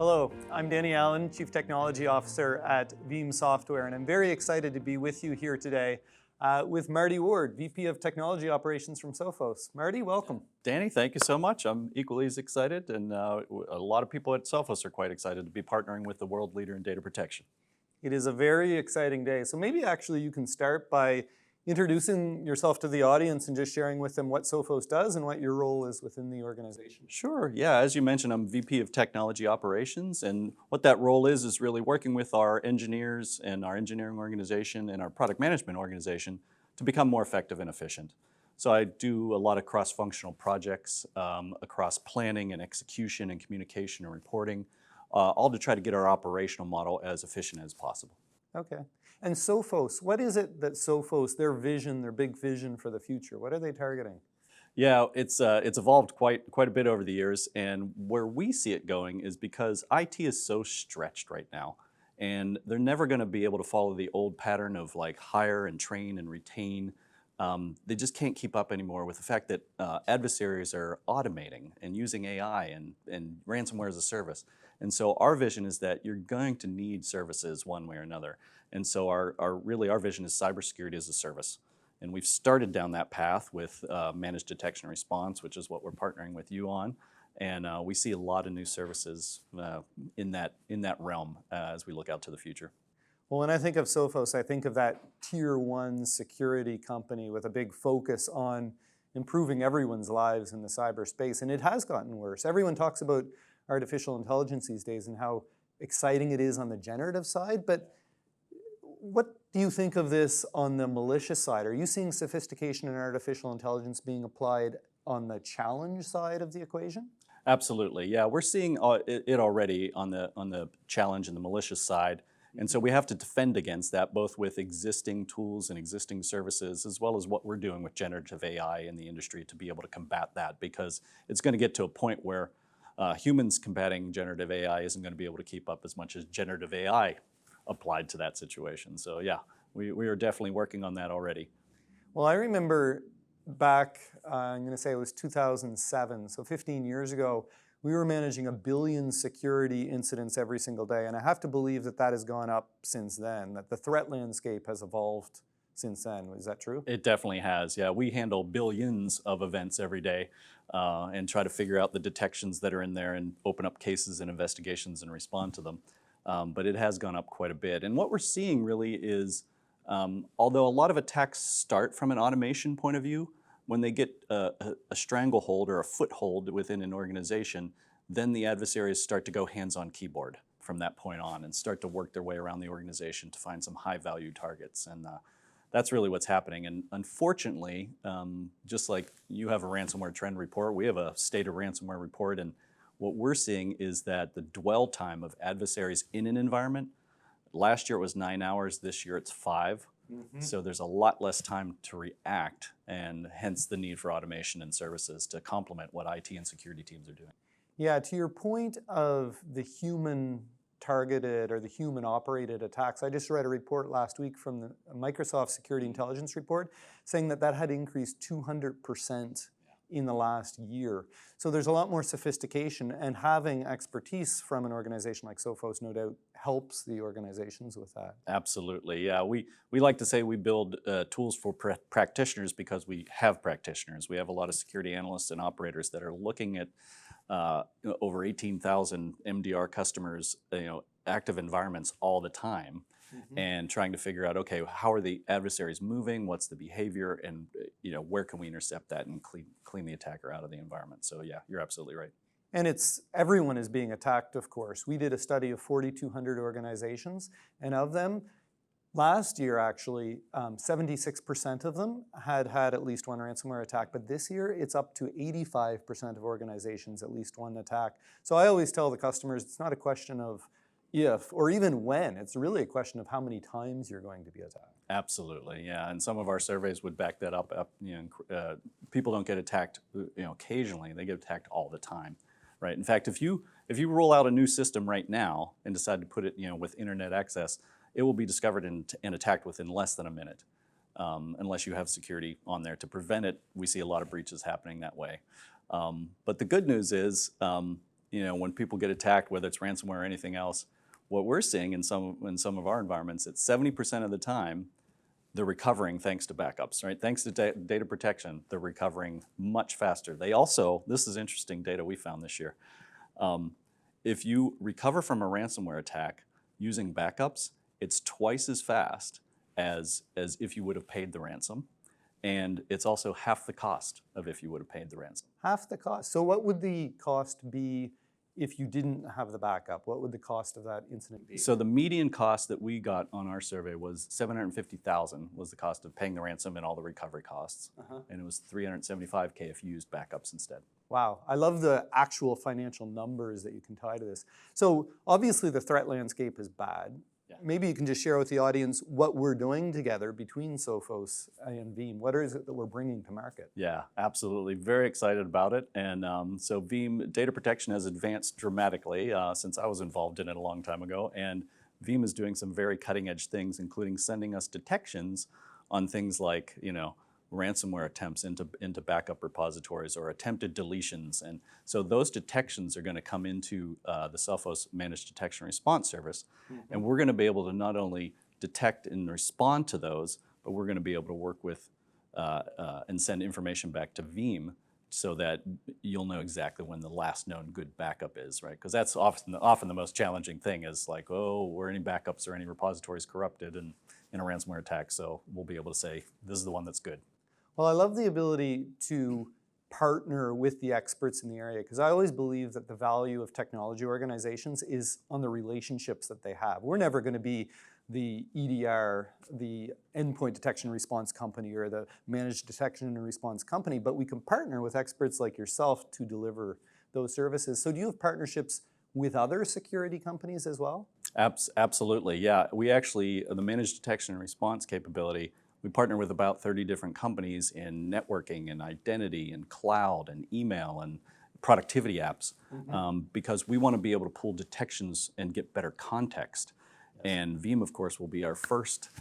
Hello, I'm Danny Allan, Chief Technology Officer at Veeam Software, and I'm very excited to be with you here today with Marty Ward, VP of Technology Operations from Sophos. Marty, welcome. Danny, thank you so much. I'm equally as excited, and a lot of people at Sophos are quite excited to be partnering with the world leader in data protection. It is a very exciting day. So maybe actually you can start by introducing yourself to the audience and just sharing with them what Sophos does and what your role is within the organization. Sure, yeah, as you mentioned, I'm VP of Technology Operations, and what that role is really working with our engineers and our engineering organization and our product management organization to become more effective and efficient. So I do a lot of cross-functional projects across planning and execution and communication and reporting, all to try to get our operational model as efficient as possible. Okay. And Sophos, what is it that Sophos, their vision, their big vision for the future, what are they targeting? Yeah, it's evolved quite a bit over the years, and where we see it going is because IT is so stretched right now, and they're never going to be able to follow the old pattern of like hire and train and retain. They just can't keep up anymore with the fact that adversaries are automating and using AI and ransomware as a service. And so our vision is that you're going to need services one way or another. And so our vision is cybersecurity as a service. And we've started down that path with managed detection and response, which is what we're partnering with you on. And we see a lot of new services in that realm as we look out to the future. Well, when I think of Sophos, I think of that tier one security company with a big focus on improving everyone's lives in the cyberspace. And it has gotten worse. Everyone talks about artificial intelligence these days and how exciting it is on the generative side. But what do you think of this on the malicious side? Are you seeing sophistication in artificial intelligence being applied on the challenge side of the equation? Absolutely, yeah. We're seeing it already on the challenge and the malicious side. And so we have to defend against that, both with existing tools and existing services, as well as what we're doing with generative AI in the industry to be able to combat that, because it's going to get to a point where humans combating generative AI isn't going to be able to keep up as much as generative AI applied to that situation. So yeah, we are definitely working on that already. Well, I remember back, I'm going to say it was 2007, so 15 years ago, we were managing 1 billion security incidents every single day. And I have to believe that that has gone up since then, that the threat landscape has evolved since then. Is that true? It definitely has, yeah. We handle billions of events every day and try to figure out the detections that are in there and open up cases and investigations and respond to them. But it has gone up quite a bit. And what we're seeing really is, although a lot of attacks start from an automation point of view, when they get a stranglehold or a foothold within an organization, then the adversaries start to go hands-on keyboard from that point on and start to work their way around the organization to find some high-value targets. And that's really what's happening. And unfortunately, just like you have a ransomware trend report, we have a state of ransomware report. And what we're seeing is that the dwell time of adversaries in an environment, last year it was 9 hours, this year it's 5. Mm-hmm. So there's a lot less time to react, and hence the need for automation and services to complement what IT and security teams are doing. Yeah, to your point of the human targeted or the human operated attacks, I just read a report last week from the Microsoft Security Intelligence Report saying that that had increased 200% in the last year. So there's a lot more sophistication, and having expertise from an organization like Sophos no doubt helps the organizations with that. Absolutely, yeah. We like to say we build tools for practitioners because we have practitioners. We have a lot of security analysts and operators that are looking at over 18,000 MDR customers, active environments all the time. Mm-hmm. And trying to figure out, okay, how are the adversaries moving? What's the behavior? And where can we intercept that and clean the attacker out of the environment? So yeah, you're absolutely right. And everyone is being attacked, of course. We did a study of 4,200 organizations, and of them, last year actually, 76% of them had at least one ransomware attack. But this year, it's up to 85% of organizations, at least one attack. So I always tell the customers, it's not a question of if or even when, it's really a question of how many times you're going to be attacked. Absolutely, yeah, and some of our surveys would back that up. People don't get attacked, occasionally; they get attacked all the time, right? In fact, if you roll out a new system right now and decide to put it, with internet access, it will be discovered and attacked within less than a minute, unless you have security on there to prevent it. We see a lot of breaches happening that way. But the good news is, when people get attacked, whether it's ransomware or anything else, what we're seeing in some of our environments, it's 70% of the time they're recovering thanks to backups, right? Thanks to data protection, they're recovering much faster. They also, this is interesting data we found this year. If you recover from a ransomware attack using backups, it's twice as fast as if you would have paid the ransom. And it's also half the cost of if you would have paid the ransom. Half the cost. So what would the cost be if you didn't have the backup? What would the cost of that incident be? So the median cost that we got on our survey was $750,000 was the cost of paying the ransom and all the recovery costs. And it was $375K if you used backups instead. Wow, I love the actual financial numbers that you can tie to this. So obviously the threat landscape is bad. Yeah. Maybe you can just share with the audience what we're doing together between Sophos and Veeam. What is it that we're bringing to market? Yeah, absolutely. Very excited about it. And so Veeam data protection has advanced dramatically since I was involved in it a long time ago. And Veeam is doing some very cutting edge things, including sending us detections on things like, ransomware attempts into backup repositories or attempted deletions. And so those detections are going to come into the Sophos Managed Detection Response Service. And we're going to be able to not only detect and respond to those, but we're going to be able to work with and send information back to Veeam so that you'll know exactly when the last known good backup is, right? Because that's often the most challenging thing is like, oh, were any backups or any repositories corrupted in a ransomware attack? So we'll be able to say, this is the one that's good. Well, I love the ability to partner with the experts in the area because I always believe that the value of technology organizations is on the relationships that they have. We're never going to be the EDR, the endpoint detection response company or the managed detection and response company, but we can partner with experts like yourself to deliver those services. So do you have partnerships with other security companies as well? Absolutely, yeah. We actually, the managed detection and response capability, we partner with about 30 different companies in networking and identity and cloud and email and productivity apps because we want to be able to pull detections and get better context. And Veeam, of course, will be our first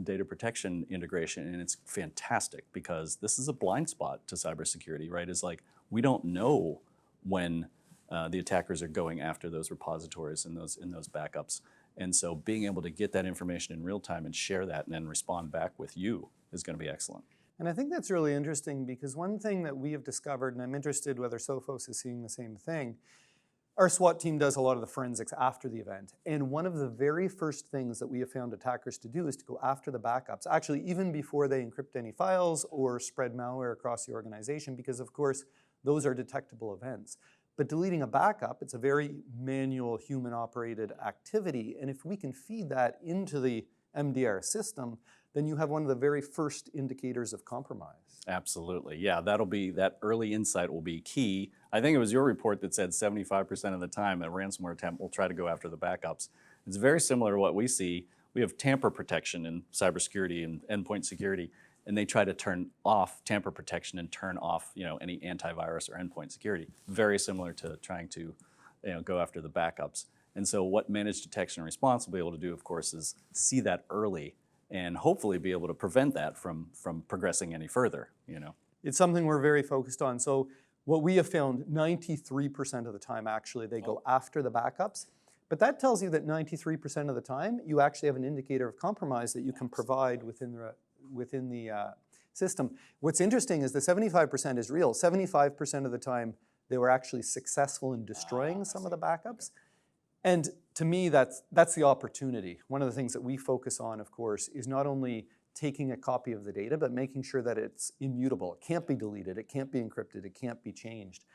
data protection integration, and it's fantastic because this is a blind spot to cybersecurity, right? It's like we don't know when the attackers are going after those repositories and those backups. And so being able to get that information in real time and share that and then respond back with you is going to be excellent. And I think that's really interesting because one thing that we have discovered, and I'm interested whether Sophos is seeing the same thing, our SWAT team does a lot of the forensics after the event. And one of the very first things that we have found attackers to do is to go after the backups, actually even before they encrypt any files or spread malware across the organization, because of course, those are detectable events. But deleting a backup, it's a very manual, human-operated activity. And if we can feed that into the MDR system, then you have one of the very first indicators of compromise. Absolutely, yeah, that early insight will be key. I think it was your report that said 75% of the time a ransomware attempt will try to go after the backups. It's very similar to what we see. We have tamper protection in cybersecurity and endpoint security, and they try to turn off tamper protection and turn off any antivirus or endpoint security. Very similar to trying to go after the backups. And so what managed detection and response will be able to do, of course, is see that early and hopefully be able to prevent that from progressing any further. It's something we're very focused on. So what we have found, 93% of the time actually they go after the backups. But that tells you that 93% of the time you actually have an indicator of compromise that you can provide within the system. What's interesting is the 75% is real. 75% of the time they were actually successful in destroying some of the backups. And to me, that's the opportunity. One of the things that we focus on, of course, is not only taking a copy of the data, but making sure that it's immutable. It can't be deleted, it can't be encrypted, it can't be changed.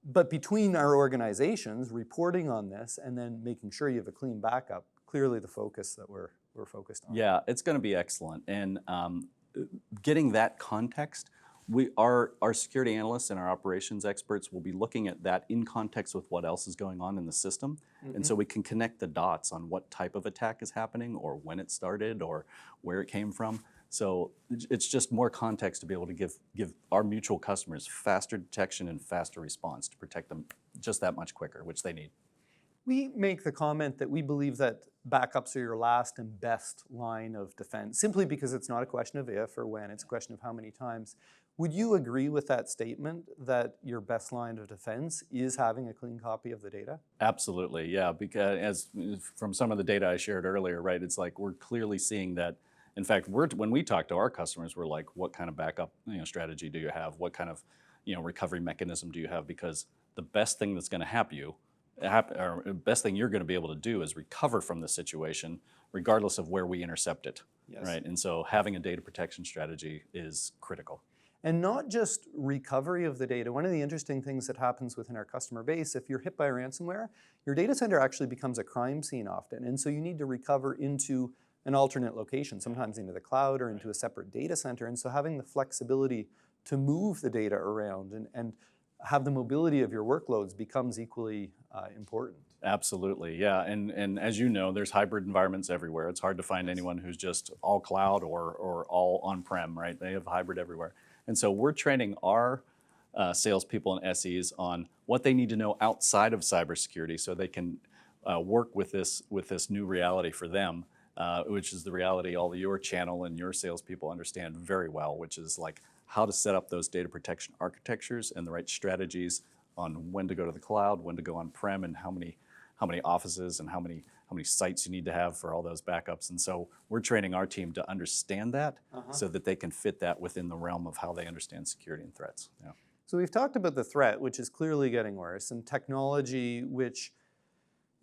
But between our organizations, reporting on this and then making sure you have a clean backup, clearly the focus that we're focused on. Yeah, it's going to be excellent. And getting that context, our security analysts and our operations experts will be looking at that in context with what else is going on in the system. And so we can connect the dots on what type of attack is happening or when it started or where it came from. So it's just more context to be able to give our mutual customers faster detection and faster response to protect them just that much quicker, which they need. We make the comment that we believe that backups are your last and best line of defense, simply because it's not a question of if or when, it's a question of how many times. Would you agree with that statement that your best line of defense is having a clean copy of the data? Absolutely, yeah, because as from some of the data I shared earlier, right, it's like we're clearly seeing that. In fact, when we talk to our customers, we're like, what kind of backup strategy do you have? What kind of recovery mechanism do you have? Because the best thing that's going to or the best thing you're going to be able to do is recover from the situation, regardless of where we intercept it, Yes. right? And so having a data protection strategy is critical. And not just recovery of the data. One of the interesting things that happens within our customer base, if you're hit by ransomware, your data center actually becomes a crime scene often. And so you need to recover into an alternate location, sometimes into the cloud or into a separate data center. And so having the flexibility to move the data around and have the mobility of your workloads becomes equally important. Absolutely, yeah. And as you know, there's hybrid environments everywhere. It's hard to find anyone who's just all cloud or all on-prem, right? They have hybrid everywhere. And so we're training our salespeople and SEs on what they need to know outside of cybersecurity so they can work with this new reality for them, which is the reality all of your channel and your salespeople understand very well, which is like how to set up those data protection architectures and the right strategies on when to go to the cloud, when to go on-prem, and how many offices and how many sites you need to have for all those backups. And so we're training our team to understand that so that they can fit that within the realm of how they understand security and threats. Yeah. So we've talked about the threat, which is clearly getting worse, and technology, which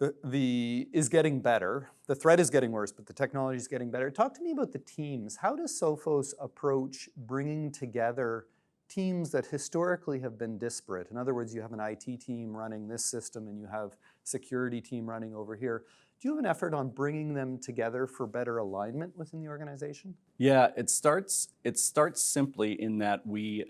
is getting better. The threat is getting worse, but the technology is getting better. Talk to me about the teams. How does Sophos approach bringing together teams that historically have been disparate? In other words, you have an IT team running this system and you have a security team running over here. Do you have an effort on bringing them together for better alignment within the organization? Yeah, it starts simply in that we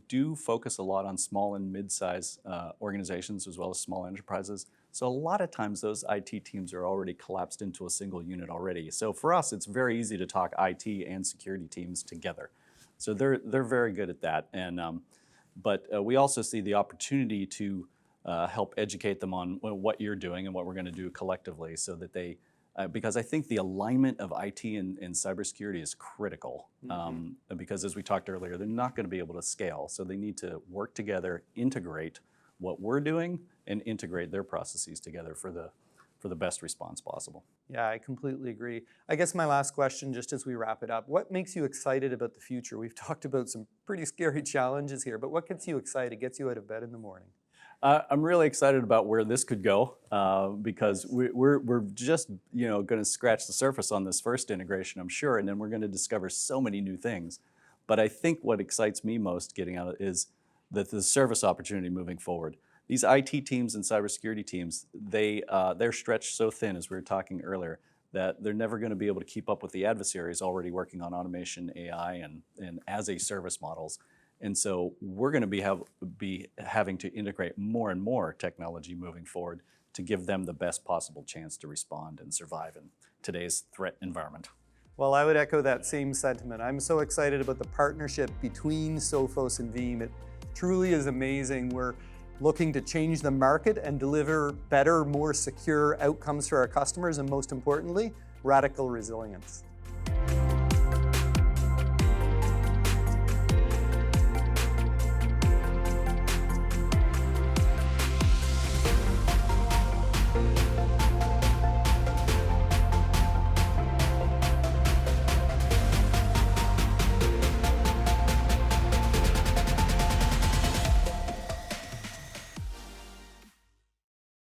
do focus a lot on small and mid-size organizations as well as small enterprises. So a lot of times those IT teams are already collapsed into a single unit already. So for us, it's very easy to talk IT and security teams together. So they're very good at that. And but we also see the opportunity to help educate them on what you're doing and what we're going to do collectively, so that they, because I think the alignment of IT and cybersecurity is critical. Because as we talked earlier, they're not going to be able to scale, so they need to work together, integrate what we're doing, and integrate their processes together for the best response possible. Yeah, I completely agree. I guess my last question, just as we wrap it up, what makes you excited about the future? We've talked about some pretty scary challenges here, but what gets you excited, gets you out of bed in the morning? I'm really excited about where this could go because we're just going to scratch the surface on this first integration, I'm sure, and then we're going to discover so many new things. But I think what excites me most getting out of it is the service opportunity moving forward. These IT teams and cybersecurity teams, they're stretched so thin, as we were talking earlier, that they're never going to be able to keep up with the adversaries already working on automation, AI, and as a service models. And so we're going to be having to integrate more and more technology moving forward to give them the best possible chance to respond and survive in today's threat environment. Well, I would echo that same sentiment. I'm so excited about the partnership between Sophos and Veeam. It truly is amazing. We're looking to change the market and deliver better, more secure outcomes for our customers, and most importantly, radical resilience.